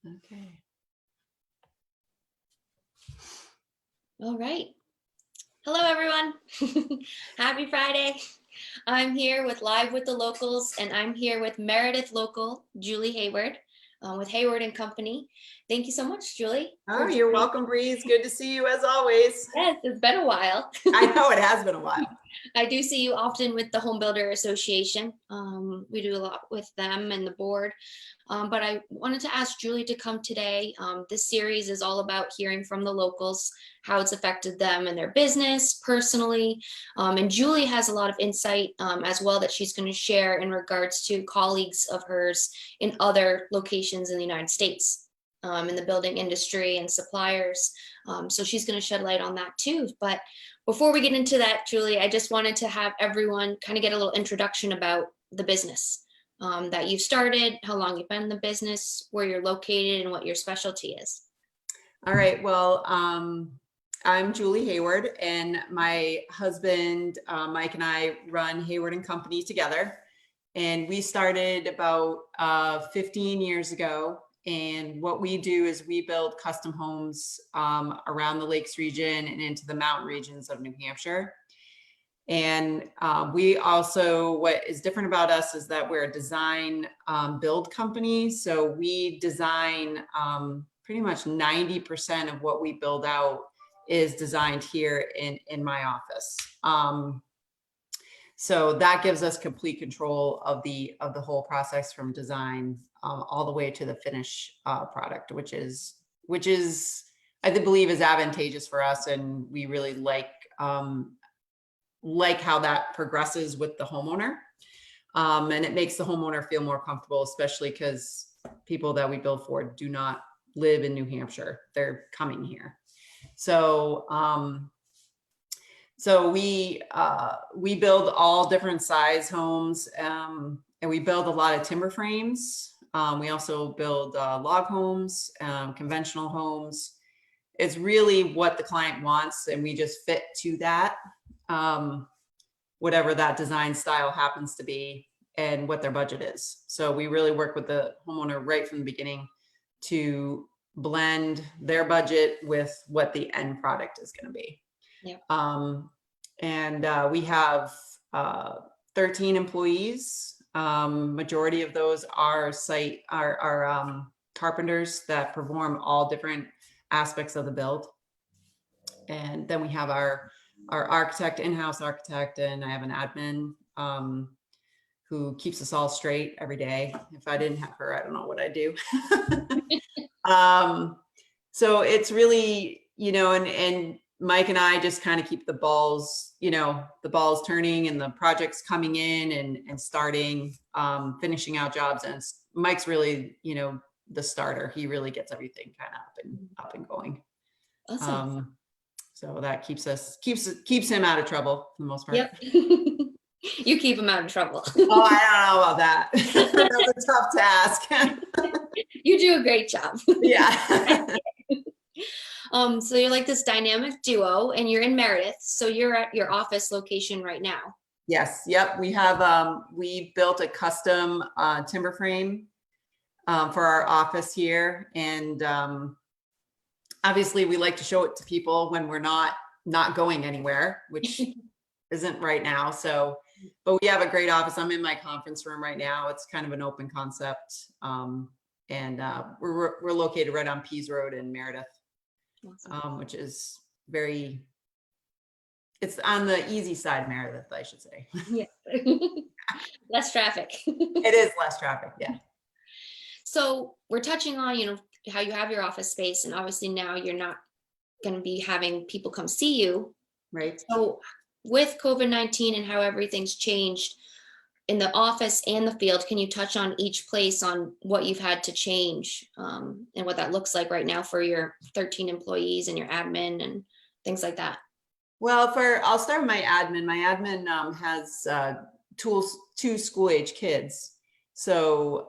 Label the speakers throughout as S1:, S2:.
S1: Okay.
S2: All right. Hello, everyone. Happy Friday. I'm here with Live with the Locals, and I'm here with Meredith local, Julie Hayward, with Hayward Company. Thank you so much, Julie.
S1: Oh, you're welcome, Breeze. Good to see you as always.
S2: Yes, it's been a while.
S1: I know it has been a while.
S2: I do see you often with the Home Builder Association. We do a lot with them and the board. But I wanted to ask Julie to come today. This series is all about hearing from the locals, how it's affected them and their business personally. And Julie has a lot of insight as well that she's going to share in regards to colleagues of hers in other locations in the United States, in the building industry and suppliers. So she's going to shed light on that too. But before we get into that, Julie, I just wanted to have everyone kind of get a little introduction about the business that you've started, how long you've been in the business, where you're located, and what your specialty is.
S1: All right. Well, I'm Julie Hayward, and my husband, Mike, and I run Hayward Company together. And we started about 15 years ago. And what we do is we build custom homes around the Lakes region and into the mountain regions of New Hampshire. And we also, what is different about us is that we're a design build company. So we design pretty much 90% of what we build out is designed here in my office. So that gives us complete control of the whole process from design all the way to the finish product, which is I believe is advantageous for us, and we really like how that progresses with the homeowner, and it makes the homeowner feel more comfortable, especially because people that we build for do not live in New Hampshire; they're coming here. So we build all different size homes, and we build a lot of timber frames. We also build log homes, conventional homes. It's really what the client wants, and we just fit to that, whatever that design style happens to be and what their budget is. So we really work with the homeowner right from the beginning to blend their budget with what the end product is going to be. Yeah. We have 13 employees. Majority of those are carpenters that perform all different aspects of the build. And then we have our architect, in-house architect, and I have an admin who keeps us all straight every day. If I didn't have her, I don't know what I'd do. So it's really, and Mike and I just kind of keep the balls turning and the projects coming in and starting, finishing out jobs. And Mike's really, the starter. He really gets everything kind of up and going. Awesome. So that keeps him out of trouble for the most part.
S2: Yep. You keep him out of trouble.
S1: Oh, I don't know about that. That's a tough task.
S2: You do a great job.
S1: Yeah.
S2: So you're like this dynamic duo, and you're in Meredith. So you're at your office location right now.
S1: Yes. Yep. We have, we built a custom timber frame for our office here. And obviously we like to show it to people when we're not going anywhere, which isn't right now. So, but we have a great office. I'm in my conference room right now. It's kind of an open concept. And we're located right on Pease Road in Meredith. Awesome. Which is it's on the easy side of Meredith, I should say.
S2: Yeah. Less traffic.
S1: It is less traffic, yeah.
S2: So we're touching on, how you have your office space, and obviously now you're not going to be having people come see you.
S1: Right.
S2: So with COVID-19 and how everything's changed in the office and the field, can you touch on each place on what you've had to change and what that looks like right now for your 13 employees and your admin and things like that?
S1: Well, I'll start with my admin. My admin has two school-age kids. So,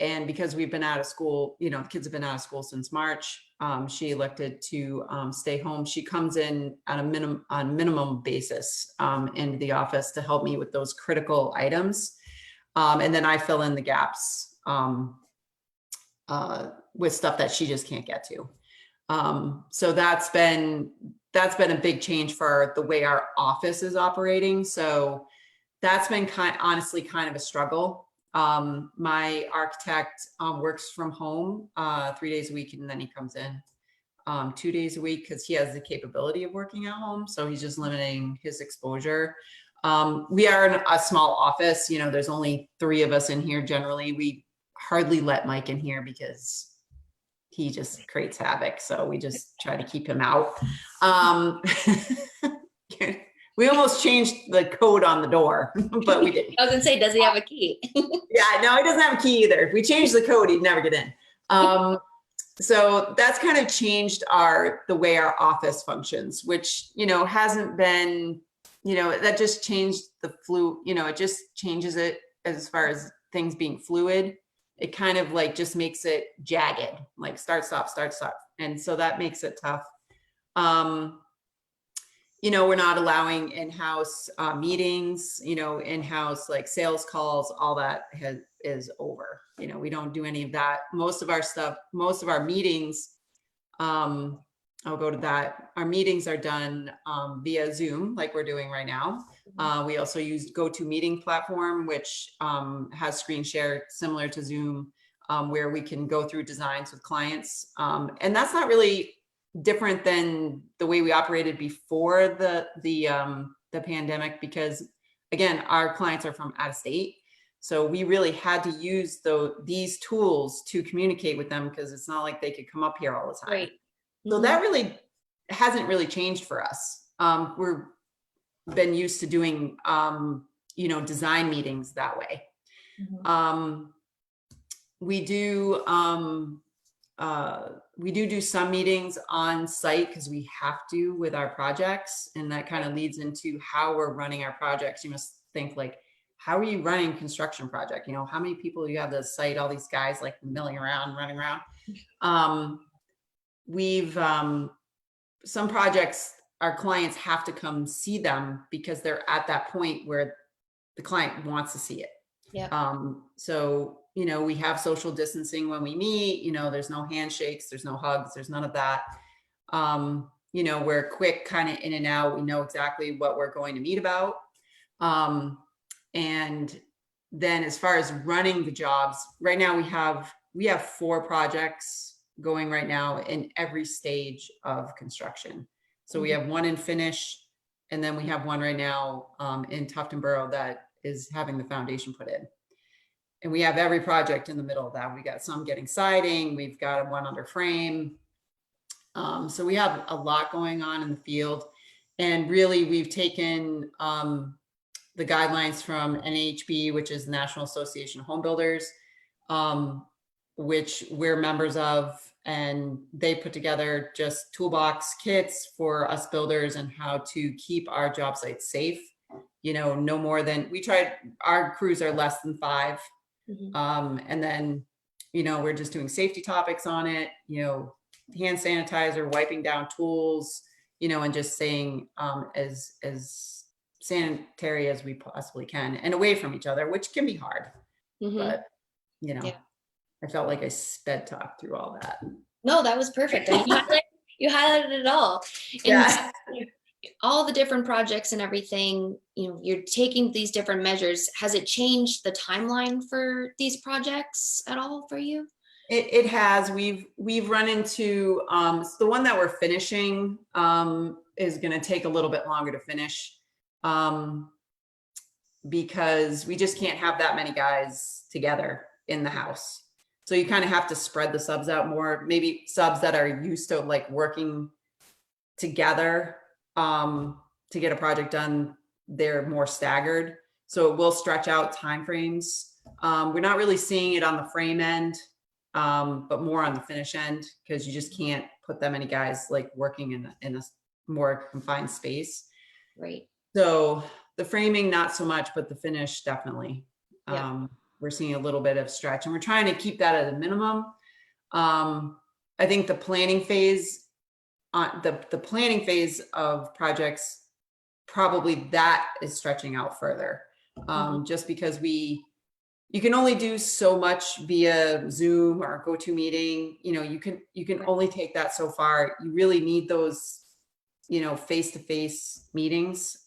S1: and because we've been out of school, the kids have been out of school since March, she elected to stay home. She comes in on minimum basis into the office to help me with those critical items. And then I fill in the gaps with stuff that she just can't get to. So that's been a big change for the way our office is operating. So that's been honestly kind of a struggle. My architect works from home 3 days a week, and then he comes in 2 days a week because he has the capability of working at home. So he's just limiting his exposure. We are in a small office. You know, there's only 3 of us in here. Generally, we hardly let Mike in here because he just creates havoc. So we just try to keep him out. We almost changed the code on the door, but we didn't.
S2: I was gonna say, does he have a key?
S1: Yeah, no, he doesn't have a key either. If we changed the code, he'd never get in. So that's kind of changed the way our office functions, which, you know, hasn't been, you know, that just changed the it just changes it as far as things being fluid. It kind of like just makes it jagged, like start, stop, start, stop. And so that makes it tough. You know, we're not allowing in-house meetings, you know, in-house like sales calls, all that is over. You know, we don't do any of that. Most of our meetings, I'll go to that. Our meetings are done via Zoom, like we're doing right now. We also use GoToMeeting platform, which has screen share similar to Zoom, where we can go through designs with clients. And that's not really different than the way we operated before the pandemic, because again, our clients are from out of state. So we really had to use these tools to communicate with them, because it's not like they could come up here all the time.
S2: Right.
S1: So that really hasn't really changed for us. We're been used to doing, you know, design meetings that way. We do some meetings on site because we have to with our projects, and that kind of leads into how we're running our projects. You must think like, how are you running a construction project? You know, how many people you have the site, all these guys like milling around, running around. Some projects, our clients have to come see them because they're at that point where the client wants to see it.
S2: Yeah.
S1: So, you know, we have social distancing when we meet, you know, there's no handshakes, there's no hugs, there's none of that. You know, we're quick kind of in and out. We know exactly what we're going to meet about. And then as far as running the jobs, right now we have 4 projects going right now in every stage of construction. So we have one in finish, and then we have one right now in Tufton Borough that is having the foundation put in. And we have every project in the middle of that. We got some getting siding, we've got one under frame. So we have a lot going on in the field. And really we've taken the guidelines from NAHB, which is the National Association of Home Builders, which we're members of, and they put together just toolbox kits for us builders and how to keep our job sites safe. You know, no more than, our crews are less than 5. And then, you know, we're just doing safety topics on it, you know, hand sanitizer, wiping down tools, you know, and just staying as sanitary as we possibly can and away from each other, which can be hard. But, you know, I felt like I sped talk through all that.
S2: No, that was perfect. You highlighted it all. And all the different projects and everything, you know, you're taking these different measures. Has it changed the timeline for these projects at all for you?
S1: It has. We've run into the one that we're finishing is going to take a little bit longer to finish because we just can't have that many guys together in the house. So you kind of have to spread the subs out more, maybe subs that are used to like working together to get a project done. They're more staggered. So it will stretch out timeframes. We're not really seeing it on the frame end, but more on the finish end, because you just can't put that many guys like working in a more confined space.
S2: Right.
S1: So the framing, not so much, but the finish, definitely.
S2: Yeah.
S1: We're seeing a little bit of stretch, and we're trying to keep that at a minimum. I think the planning phase, the planning phase of projects, probably that is stretching out further, just because we you can only do so much via Zoom or GoToMeeting. You know, you can only take that so far. You really need those, you know, face-to-face meetings.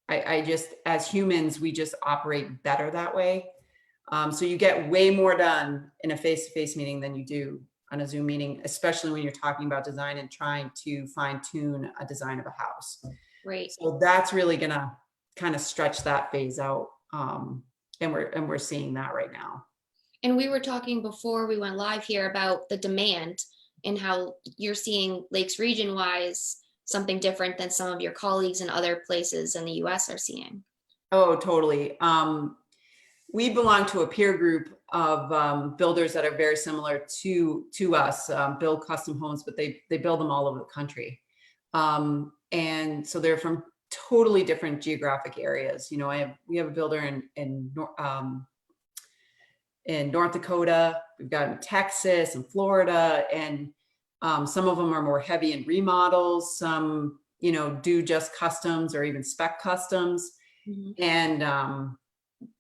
S1: I just, as humans, we just operate better that way. So you get way more done in a face-to-face meeting than you do on a Zoom meeting, especially when you're talking about design and trying to fine tune a design of a house.
S2: Right.
S1: So that's really gonna kind of stretch that phase out. And we're seeing that right now.
S2: And we were talking before we went live here about the demand and how you're seeing Lakes region wise something different than some of your colleagues in other places in the US are seeing.
S1: Oh, totally. We belong to a peer group of builders that are very similar to us, build custom homes, but they build them all over the country. And so they're from totally different geographic areas. You know, we have a builder in North Dakota, we've got in Texas and Florida, and some of them are more heavy in remodels. Some, you know, do just customs or even spec customs. And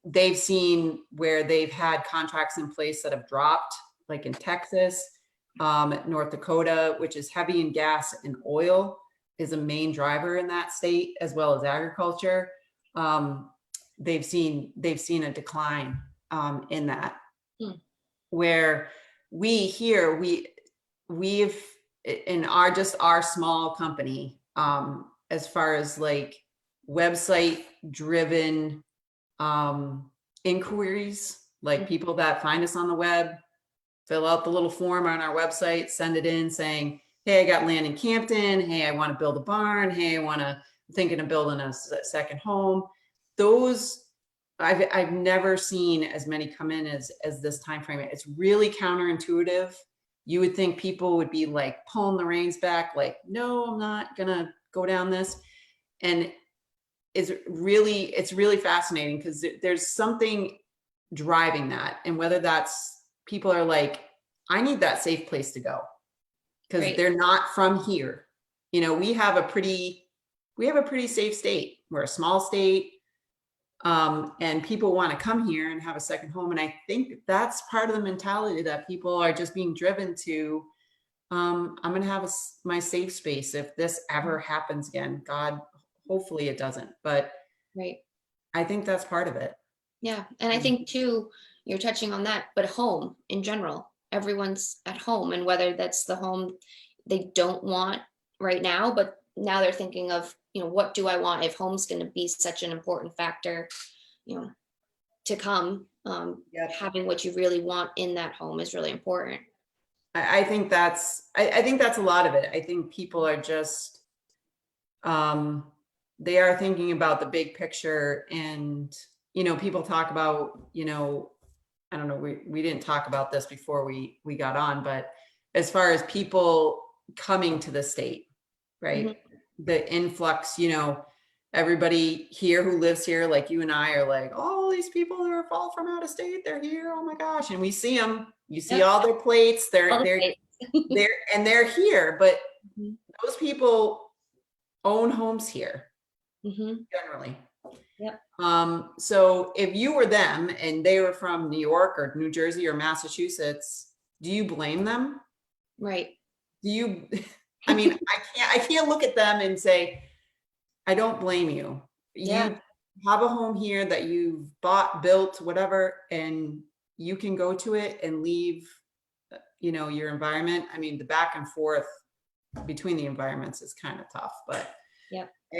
S1: they've seen where they've had contracts in place that have dropped, like in Texas, North Dakota, which is heavy in gas and oil, is a main driver in that state, as well as agriculture. They've seen a decline in that. Where we here, we've in our small company, as far as like website driven inquiries, like people that find us on the web, fill out the little form on our website, send it in saying, hey, I got land in Campton. Hey, I want to build a barn. Hey, I'm thinking of building a second home. Those, I've never seen as many come in as this time frame. It's really counterintuitive. You would think people would be like pulling the reins back, like, no, I'm not gonna go down this. And it's really fascinating because there's something driving that. And whether that's people are like, I need that safe place to go because they're not from here. You know, we have a pretty safe state. We're a small state. And people want to come here and have a second home. And I think that's part of the mentality that people are just being driven to. I'm going to have my safe space if this ever happens again. God, hopefully it doesn't. But I think that's part of it.
S2: Yeah. And I think too, you're touching on that, but home in general, everyone's at home, and whether that's the home they don't want right now, but now they're thinking of, you know, what do I want if home's going to be such an important factor, you know, to come. Having what you really want in that home is really important.
S1: I think that's a lot of it. I think people are just, they are thinking about the big picture. And, you know, people talk about, you know, I don't know, we didn't talk about this before we got on, but as far as people coming to the state, right? The influx, you know, everybody here who lives here, like you and I, are like, oh, these people who are all from out of state, they're here. Oh my gosh. And we see them, you see all their plates, they're here, but those people own homes here generally. So if you were them and they were from New York or New Jersey or Massachusetts, do you blame them?
S2: Right.
S1: Do you, I mean, I can't look at them and say, I don't blame you. You have a home here that you've bought, built, whatever, and you can go to it and leave, you know, your environment. I mean, the back and forth between the environments is kind of tough, but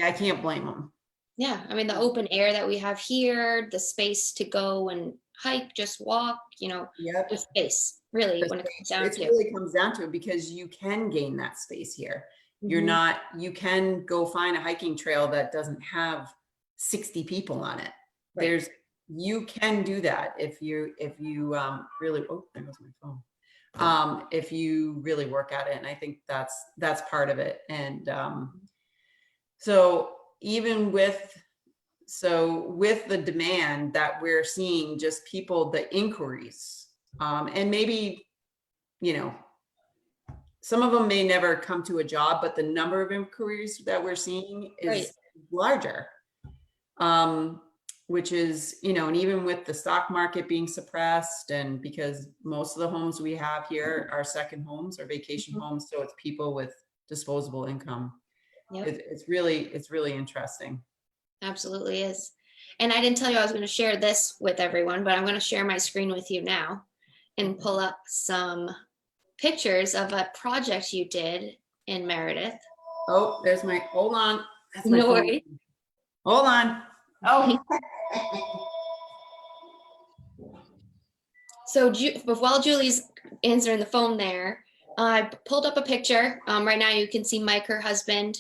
S1: I can't blame them.
S2: Yeah. I mean, the open air that we have here, the space to go and hike, just walk, you know, the space really when it comes down to it. It
S1: really comes down to it because you can gain that space here. You can go find a hiking trail that doesn't have 60 people on it. You can do that if you really, oh, there goes my phone. If you really work at it. And I think that's part of it. And so even with the demand that we're seeing, just people, the inquiries, and maybe, you know, some of them may never come to a job, but the number of inquiries that we're seeing is larger. which is, you know, and even with the stock market being suppressed, and because most of the homes we have here are second homes or vacation homes, so it's people with disposable income.
S2: Yep.
S1: It's really interesting.
S2: Absolutely is. And I didn't tell you I was going to share this with everyone, but I'm going to share my screen with you now and pull up some pictures of a project you did in Meredith.
S1: Oh, there's my, hold on. That's my
S2: No
S1: phone.
S2: worries.
S1: Hold on. Oh.
S2: So while Julie's answering the phone there, I pulled up a picture. Right now you can see Mike, her husband,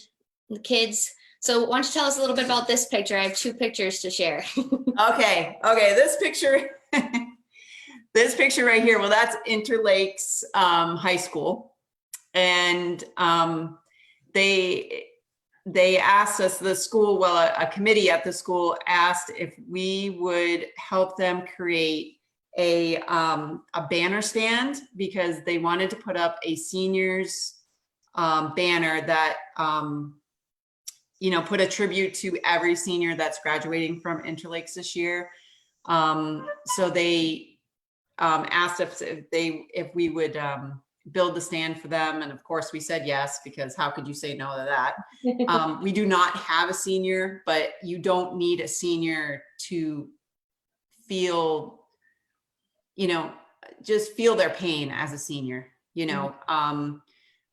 S2: the kids. So why don't you tell us a little bit about this picture? I have 2 pictures to share.
S1: Okay, this picture, this picture right here, well, that's Interlakes High School. And they asked us, the school, well, a committee at the school asked if we would help them create a banner stand, because they wanted to put up a seniors banner that you know, put a tribute to every senior that's graduating from Interlakes this year. So they asked if we would build the stand for them, and of course we said yes, because how could you say no to that? We do not have a senior, but you don't need a senior to feel, you know, just feel their pain as a senior, you know.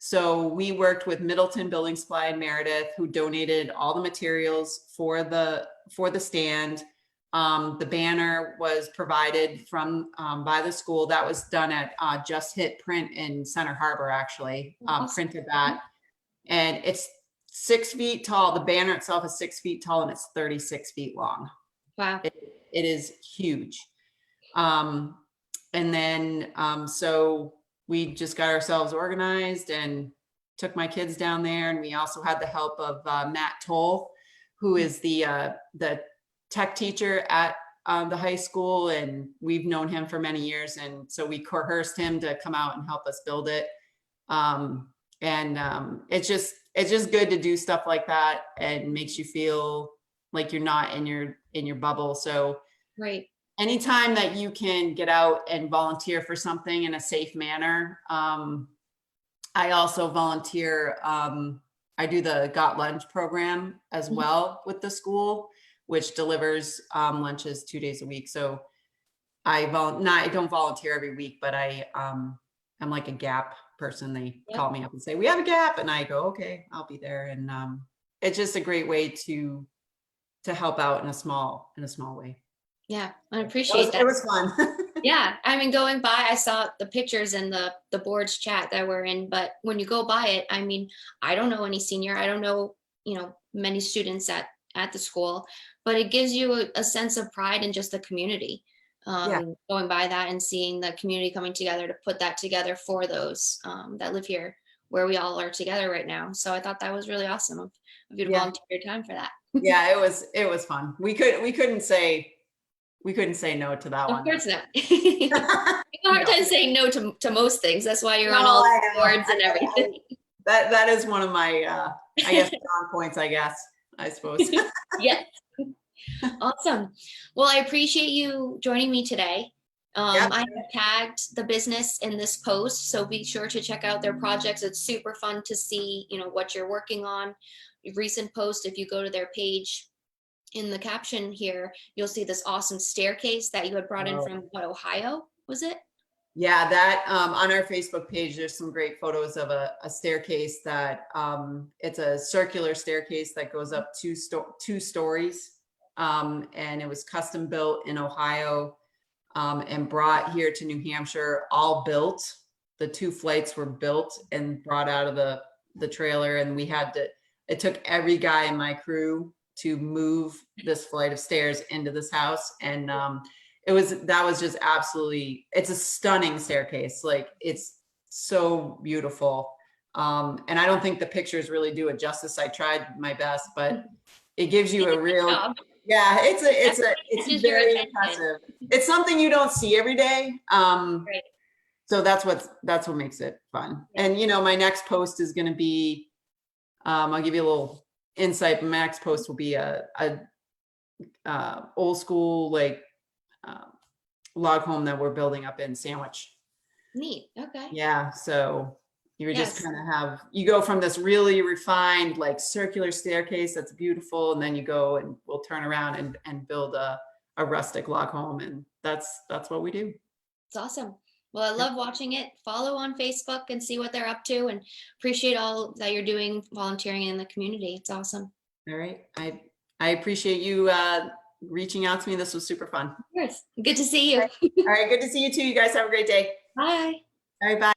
S1: So we worked with Middleton Building Supply in Meredith, who donated all the materials for the stand. The banner was provided from by the school. That was done at Just Hit Print in Center Harbor, actually. Printed that, and it's 6 feet tall. The banner itself is 6 feet tall, and it's 36 feet long.
S2: Wow.
S1: It is huge. And then so we just got ourselves organized and took my kids down there. And we also had the help of Matt Toll, who is the tech teacher at the high school. And we've known him for many years. And so we coerced him to come out and help us build it. It's just good to do stuff like that, and makes you feel like you're not in your bubble. So
S2: Right.
S1: anytime that you can get out and volunteer for something in a safe manner. I also volunteer. I do the Got Lunch program as well with the school, which delivers lunches 2 days a week. So I don't volunteer every week, but I'm like a gap person. They call me up and say, we have a gap, and I go, okay, I'll be there. And it's just a great way to help out in a small way.
S2: Yeah, I appreciate that.
S1: It was fun.
S2: Yeah, I mean, going by, I saw the pictures in the board's chat that we're in, but when you go by it, I mean, I don't know any senior, I don't know, you know, many students at the school, but it gives you a sense of pride in just the community. Going by that and seeing the community coming together to put that together for those that live here, where we all are together right now. So I thought that was really awesome of you to volunteer your time for that.
S1: Yeah, it was fun. We couldn't say no to that one.
S2: Of course not. It's a hard time saying no to most things. That's why you're on all the boards and everything.
S1: That is one of my I guess strong points, I suppose.
S2: Yes. Awesome. Well, I appreciate you joining me today. I have tagged the business in this post, so be sure to check out their projects. It's super fun to see, you know, what you're working on. Recent post, if you go to their page, in the caption here, you'll see this awesome staircase that you had brought in from Ohio, was it?
S1: Yeah, that on our Facebook page, there's some great photos of a staircase that it's a circular staircase that goes up two stories. And it was custom built in Ohio and brought here to New Hampshire, all built. The 2 flights were built and brought out of the trailer. And it took every guy in my crew to move this flight of stairs into this house. And that was just absolutely, it's a stunning staircase. Like, it's so beautiful. And I don't think the pictures really do it justice. I tried my best, but it gives you a real, it's very impressive. It's something you don't see every day.
S2: Right.
S1: So that's what makes it fun. Yeah. And, you know, my next post is going to be, I'll give you a little insight. My next post will be a old school, like, log home that we're building up in Sandwich.
S2: Neat. Okay.
S1: Yeah, so you would just
S2: Yes.
S1: kind of you go from this really refined, like, circular staircase that's beautiful, and then you go and we'll turn around and build a rustic log home, and that's what we do.
S2: It's awesome. Well, I
S1: Yep.
S2: love watching it. Follow on Facebook and see what they're up to, and appreciate all that you're doing volunteering in the community. It's awesome.
S1: All right. I appreciate you reaching out to me. This was super fun.
S2: Of course. Good to see you.
S1: All right, good to see you too. You guys have a great day.
S2: Bye.
S1: All right, bye.